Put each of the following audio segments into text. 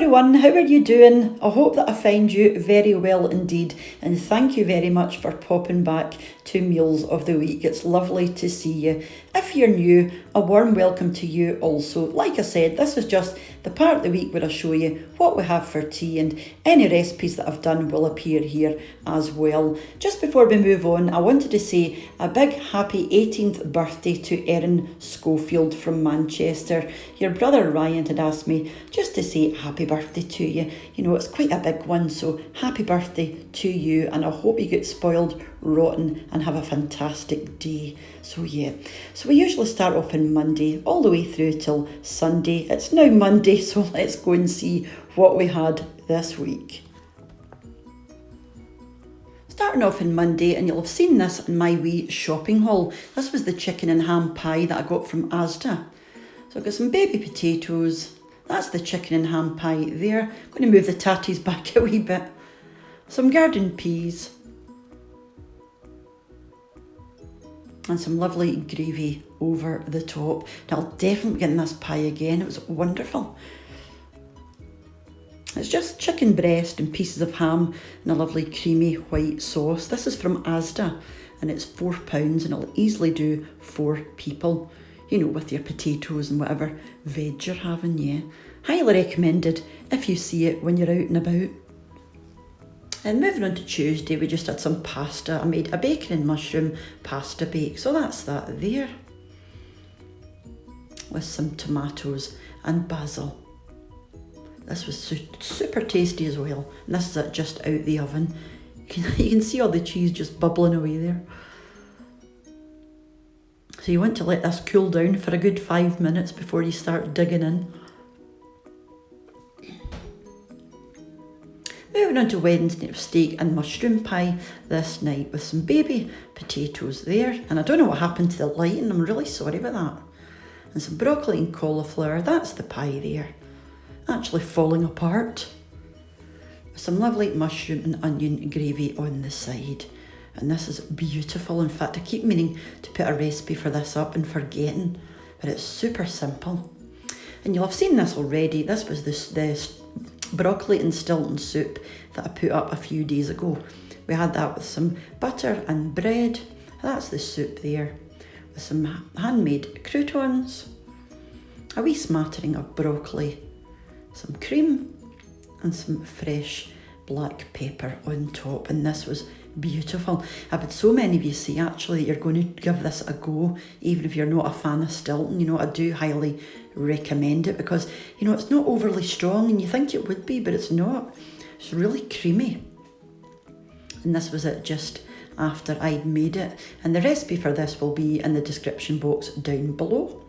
everyone, how are you doing? I hope that I find you very well indeed, and thank you very much for popping back to Meals of the Week. It's lovely to see you. If you're new, a warm welcome to you also. Like I said, this is just the part of the week where I show you what we have for tea, and any recipes that I've done will appear here as well. Just before we move on, I wanted to say a big happy 18th birthday to Erin Schofield from Manchester. Your brother Ryan had asked me just to say happy birthday to you. You know, it's quite a big one, so happy birthday to you, and I hope you get spoiled rotten and have a fantastic day. So yeah, so we usually start off on Monday all the way through till Sunday. It's now Monday, so let's go and see what we had this week. Starting off on Monday, and you'll have seen this in my wee shopping haul. This was the chicken and ham pie that I got from Asda. So I've got some baby potatoes. That's the chicken and ham pie there. I'm going to move the tatties back a wee bit. Some garden peas. And some lovely gravy over the top. Now, I'll definitely get in this pie again. It was wonderful. It's just chicken breast and pieces of ham and a lovely creamy white sauce. This is from Asda and it's £4 and it'll easily do 4 people. You know, with your potatoes and whatever veg you're having, yeah. Highly recommended if you see it when you're out and about. And moving on to Tuesday, we just had some pasta. I made a bacon and mushroom pasta bake, so that's that there. With some tomatoes and basil. This was super tasty as well. And this is it just out the oven. You can see all the cheese just bubbling away there. So you want to let this cool down for a good 5 minutes before you start digging in. Moving on to Wednesday, steak and mushroom pie this night with some baby potatoes there. And I don't know what happened to the lighting, I'm really sorry about that. And some broccoli and cauliflower, that's the pie there. Actually falling apart. With some lovely mushroom and onion gravy on the side. And this is beautiful. In fact, I keep meaning to put a recipe for this up and forgetting, but it's super simple. And you'll have seen this already. This was the broccoli and Stilton soup that I put up a few days ago. We had that with some butter and bread. That's the soup there. With some handmade croutons, a wee smattering of broccoli, some cream and some fresh black pepper on top. And this was beautiful. I've had so many of you say actually that you're going to give this a go, even if you're not a fan of Stilton. You know, I do highly recommend it because, you know, it's not overly strong and you think it would be, but it's not. It's really creamy. And this was it just after I'd made it. And the recipe for this will be in the description box down below.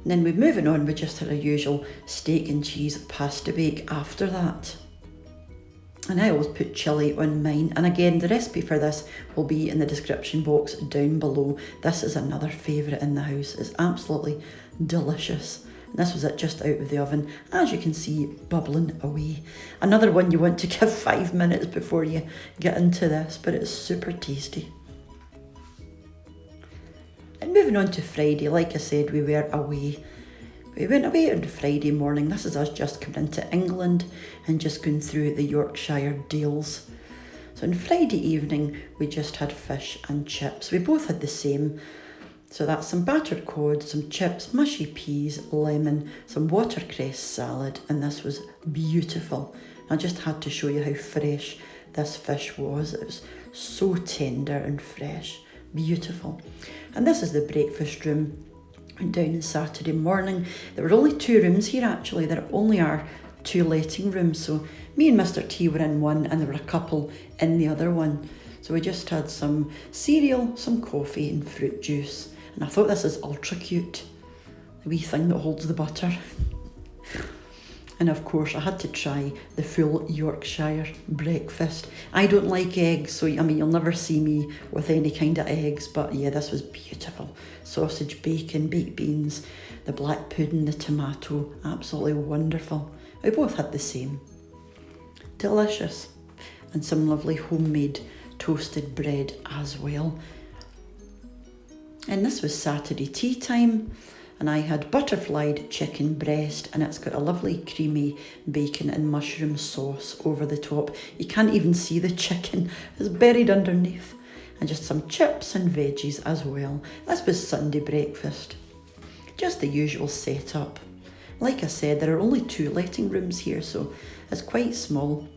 And then we're moving on, we just had a usual steak and cheese pasta bake after that. And I always put chilli on mine. And again, the recipe for this will be in the description box down below. This is another favourite in the house. It's absolutely delicious. And this was it just out of the oven. As you can see, bubbling away. Another one you want to give 5 minutes before you get into this, but it's super tasty. And moving on to Friday, like I said, we were away. We went away on Friday morning. This is us just coming into England and just going through the Yorkshire Dales. So on Friday evening, we just had fish and chips. We both had the same. So that's some battered cod, some chips, mushy peas, lemon, some watercress salad, and this was beautiful. I just had to show you how fresh this fish was. It was so tender and fresh, beautiful. And this is the breakfast room. Went down on Saturday morning. There were only 2 rooms here actually. There only are 2 letting rooms. So me and Mr. T were in one and there were a couple in the other one. So we just had some cereal, some coffee and fruit juice. And I thought this is ultra cute. The wee thing that holds the butter. And of course I had to try the full Yorkshire breakfast. I don't like eggs, so I mean you'll never see me with any kind of eggs, but yeah, this was beautiful. Sausage, bacon, baked beans, the black pudding, the tomato, absolutely wonderful. We both had the same. Delicious. And some lovely homemade toasted bread as well. And this was Saturday tea time. And I had butterflied chicken breast, and it's got a lovely creamy bacon and mushroom sauce over the top. You can't even see the chicken, it's buried underneath. And just some chips and veggies as well. This was Sunday breakfast. Just the usual setup. Like I said, there are only 2 letting rooms here, so it's quite small.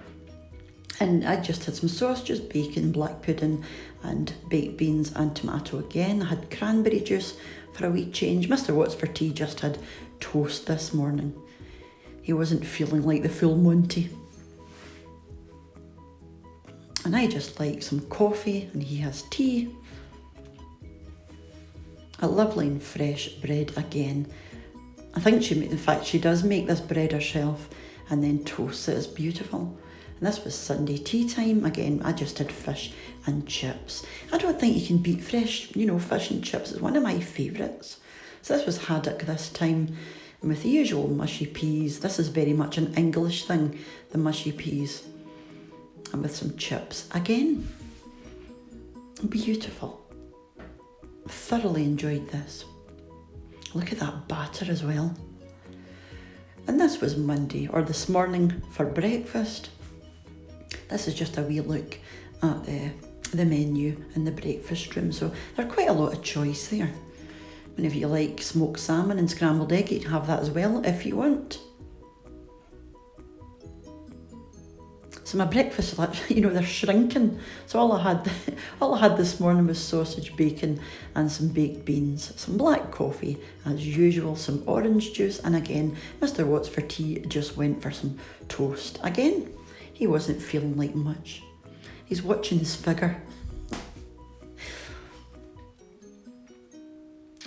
And I just had some sausages, bacon, black pudding, and baked beans and tomato again. I had cranberry juice for a wee change. Mr. What's for Tea just had toast this morning. He wasn't feeling like the full Monty. And I just like some coffee, and he has tea. A lovely and fresh bread again. I think she does make this bread herself and then toasts it. It's beautiful. And this was Sunday tea time. Again, I just had fish and chips. I don't think you can beat fresh, fish and chips. It's one of my favourites. So this was haddock this time, and with the usual mushy peas. This is very much an English thing, the mushy peas. And with some chips again. Beautiful. Thoroughly enjoyed this. Look at that batter as well. And this was Monday, or this morning, for breakfast. This is just a wee look at the menu in the breakfast room. So there's quite a lot of choice there. And if you like smoked salmon and scrambled egg, you can have that as well if you want. So my breakfast, they're shrinking. So all I had this morning was sausage, bacon, and some baked beans, some black coffee as usual, some orange juice, and again, Mr. What's for Tea just went for some toast. Again, he wasn't feeling like much. He's watching his figure.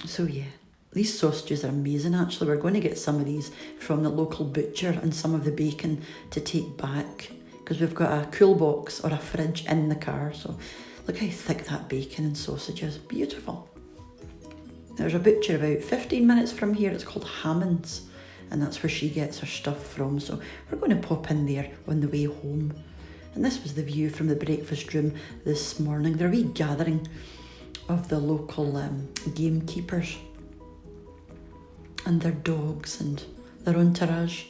So yeah, these sausages are amazing actually. We're going to get some of these from the local butcher and some of the bacon to take back, because we've got a cool box or a fridge in the car. So look how thick that bacon and sausage is. Beautiful. There's a butcher about 15 minutes from here. It's called Hammond's, and that's where she gets her stuff from. So we're going to pop in there on the way home. And this was the view from the breakfast room this morning. There are a wee gathering of the local gamekeepers and their dogs and their entourage.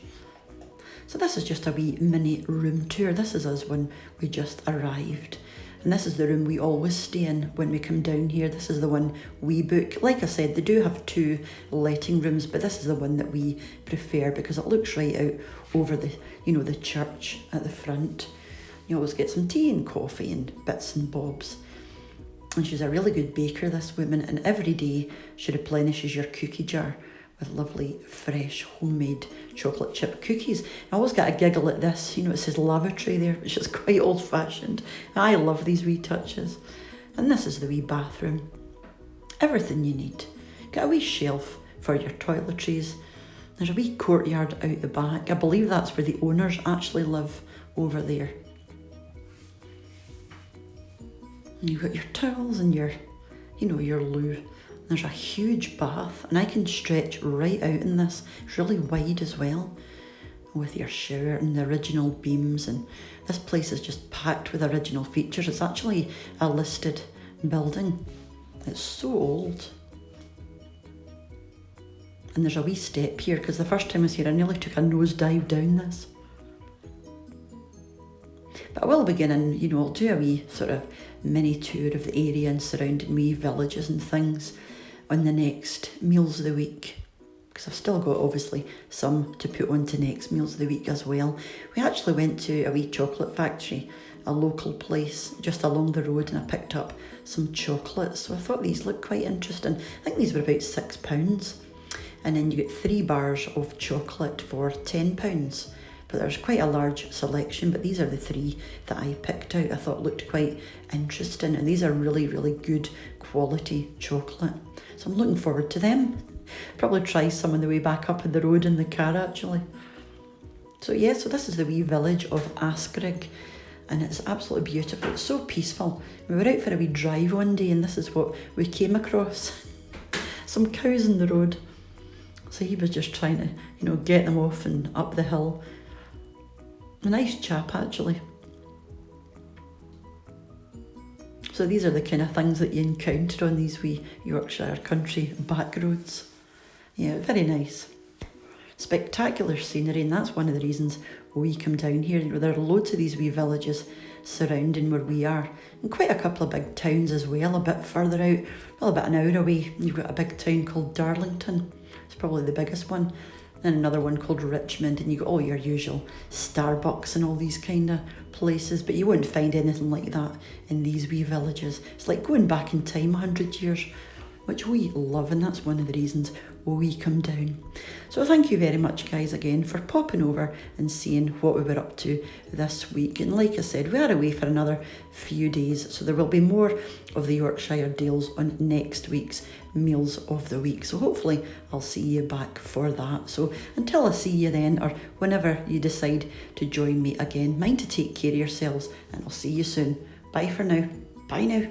So this is just a wee mini room tour. This is us when we just arrived. And this is the room we always stay in when we come down here. This is the one we book. Like I said, they do have 2 letting rooms, but this is the one that we prefer because it looks right out over the, the church at the front. You always get some tea and coffee and bits and bobs. And she's a really good baker, this woman, and every day she replenishes your cookie jar with lovely, fresh, homemade chocolate chip cookies. I always get a giggle at this, it says lavatory there, which is quite old-fashioned. I love these wee touches. And this is the wee bathroom. Everything you need. Get a wee shelf for your toiletries. There's a wee courtyard out the back. I believe that's where the owners actually live over there. And you've got your towels and your loo. There's a huge bath, and I can stretch right out in this. It's really wide as well, with your shower and the original beams. And this place is just packed with original features. It's actually a listed building. It's so old. And there's a wee step here, because the first time I was here, I nearly took a nosedive down this. But I will begin and, I'll do a wee sort of mini tour of the area and surrounding wee villages and things on the next meals of the week, because I've still got obviously some to put on to next meals of the week as well. We actually went to a wee chocolate factory, a local place just along the road, and I picked up some chocolates. So I thought these looked quite interesting. I think these were about £6, and then you get 3 bars of chocolate for £10. But there's quite a large selection, but these are the 3 that I picked out. I thought looked quite interesting, and these are really, really good quality chocolate. So I'm looking forward to them. Probably try some on the way back up on the road in the car actually. So yeah, so this is the wee village of Askwhatsfortea, and it's absolutely beautiful. It's so peaceful. We were out for a wee drive one day, and this is what we came across. Some cows in the road. So he was just trying to, get them off and up the hill. A nice chap actually. So these are the kind of things that you encounter on these wee Yorkshire country back roads. Yeah, very nice. Spectacular scenery, and that's one of the reasons we come down here. There are loads of these wee villages surrounding where we are, and quite a couple of big towns as well, a bit further out, well, about an hour away. You've got a big town called Darlington, it's probably the biggest one, and another one called Richmond, and you've got all your usual Starbucks and all these kind of places, but you won't find anything like that in these wee villages. It's like going back in time 100 years, which we love, and that's one of the reasons we come down. So thank you very much, guys, again for popping over and seeing what we were up to this week. And like I said, we are away for another few days, so there will be more of the Yorkshire Dales on next week's Meals of the Week. So hopefully I'll see you back for that. So until I see you then, or whenever you decide to join me again, mind to take care of yourselves, and I'll see you soon. Bye for now. Bye now.